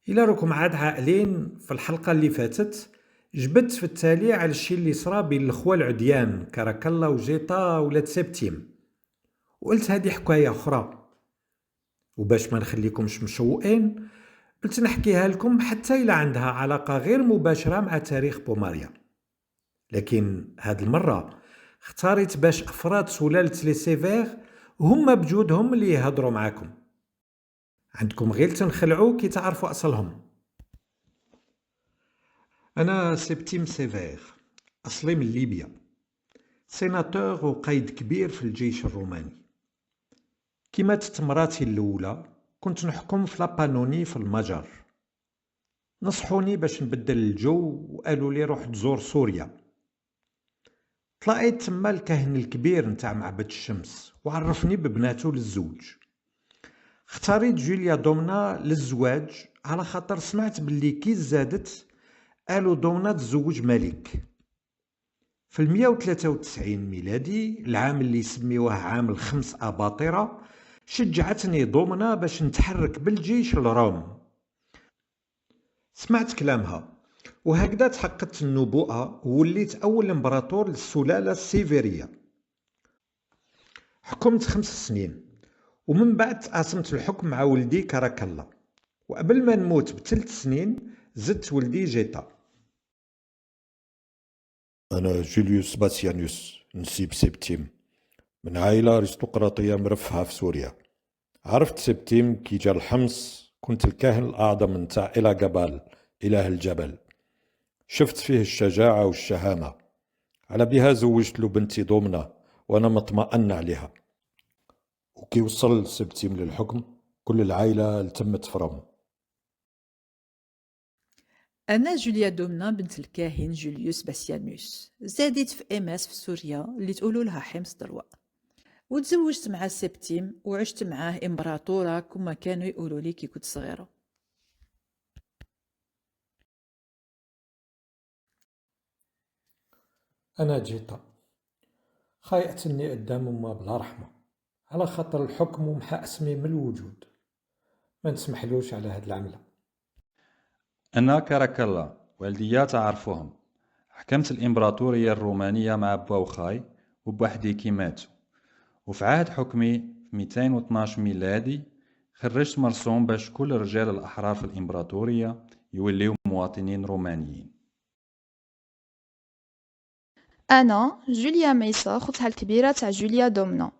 إلا راكم عاد عاقلين في الحلقة اللي فاتت جبت في التالي على الشيء اللي صرا بين الخوة العديان كاراكالا وجيتا ولاد سبتيم، وقلت هذه حكاية أخرى. وباش ما نخليكمش مشوقين قلت نحكيها لكم حتى إلا عندها علاقة غير مباشرة مع تاريخ بوماريا، لكن هاد المرة اختاريت باش أفراد سلالة لي سيفير هما بجودهم اللي يهضروا معاكم. عندكم غير تنخلعوا كي تعرفوا أصلهم. أنا سبتيم سيفير، أصلي من ليبيا، سيناتور وقايد كبير في الجيش الروماني. كي ماتت مراتي الأولى كنت نحكم في لابانوني في المجر. نصحوني باش نبدل الجو وقالوا لي روح تزور سوريا. طلعت تما الكاهن الكبير نتاع معبد الشمس وعرفني ببناتو للزوج. اختاريت جوليا دومنا للزواج على خاطر سمعت باللي كي زادت قالوا دومنا تزوج ملك. في 193 ميلادي، العام اللي يسميوه عام الخمس أباطرة، شجعتني دومنا باش نتحرك بالجيش لروم. سمعت كلامها وهكذا تحققت النبوءة ووليت أول إمبراطور للسلالة السيفيرية. حكمت 5 سنين ومن بعد تقاسمت الحكم مع ولدي كاراكالا، وقبل ما نموت بثلث سنين زدت ولدي جيتا. أنا جوليوس باسيانيوس نسيب سبتيم من عائلة أرستقراطية مرفهة في سوريا. عرفت سبتيم كي جا الحمص، كنت الكاهن الأعظم نتاع إلا جبال، إله الجبل. شفت فيه الشجاعة والشهامة، على بها زوجت له بنتي دومنا وأنا مطمئن عليها. وكي وصل سبتيم للحكم كل العائلة التمت فرم. أنا جوليا دومنا بنت الكاهن جوليوس باسيانيوس، زادت في إماس في سوريا اللي تقولوا لها حمص دروة، وتزوجت مع سبتيم وعشت معاه إمبراطورة كما كانوا يقولوا لي كي كنت صغيرة. أنا جيتا، خايقتني قدام أمها بلا رحمة على خاطر الحكم ومحا اسمي من الوجود. ما نسمحلوش على هاد العملة. أنا كاراكالا، والديا تعرفوهم. حكمت الإمبراطورية الرومانية مع بوخاي وبوحدي كي ماتوا، وفي عهد حكمي في 212 ميلادي خرجت مرسوم باش كل الرجال الأحرار في الإمبراطورية يوليو مواطنين رومانيين. أنا جوليا ميسا، خوتها الكبيرة تاع جوليا دومنا.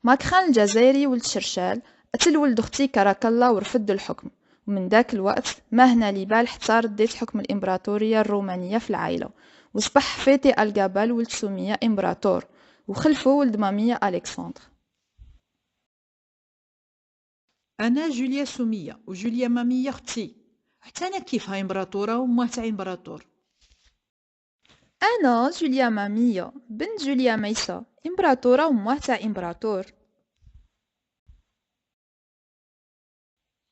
ماكخان الجزائري ولد شرشال قتل ولد أختي كاراكالا ورفض الحكم، ومن ذاك الوقت ما هنا لي بال حتى رديت حكم الإمبراطورية الرومانية في العائلة، وصبح حفيدي الجابال ولد سومية إمبراطور، وخلفو ولد مامية ألكسندر. أنا جوليا سومية وجوليا مامية أختي، حتى أنا كيفها إمبراطورة وأمها تاع إمبراطور. أنا جوليا مامية بنت جوليا ميسا، إمبراطورة وأمها تاع إمبراطور.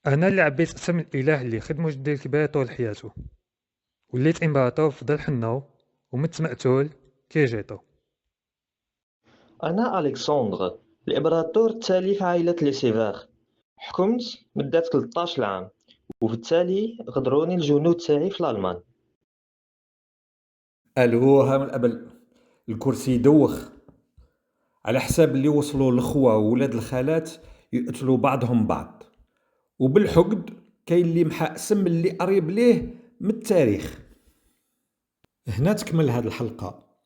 أنا اللي عبيت اسم الإله اللي خدمو جدي الكبير طول حياته، وليت إمبراطور في ظل حنو ومت مقتول كي جيتو. أنا ألكسندر، الإمبراطور التالي في عائلة لي سيفير. حكمت مدة 13 عام، وفي التالي غدروني الجنود تاعي في الألمان. ألوها من الأبل، الكرسي يدوخ على حساب اللي وصلوا الأخوة وولاد الخالات يقتلوا بعضهم بعض، وبالحقد كاين اللي محا اسم اللي قريب ليه من التاريخ. هنا تكمل هذه الحلقة.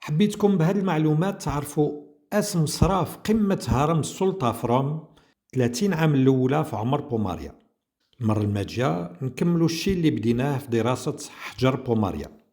حبيتكم بهذه المعلومات تعرفوا اسم صرا في قمة هرم السلطة في روم 30 عام الأولى في عمر بوماريا. المرة الماجية نكملوا الشيء اللي بديناه في دراسة حجر بوماريا.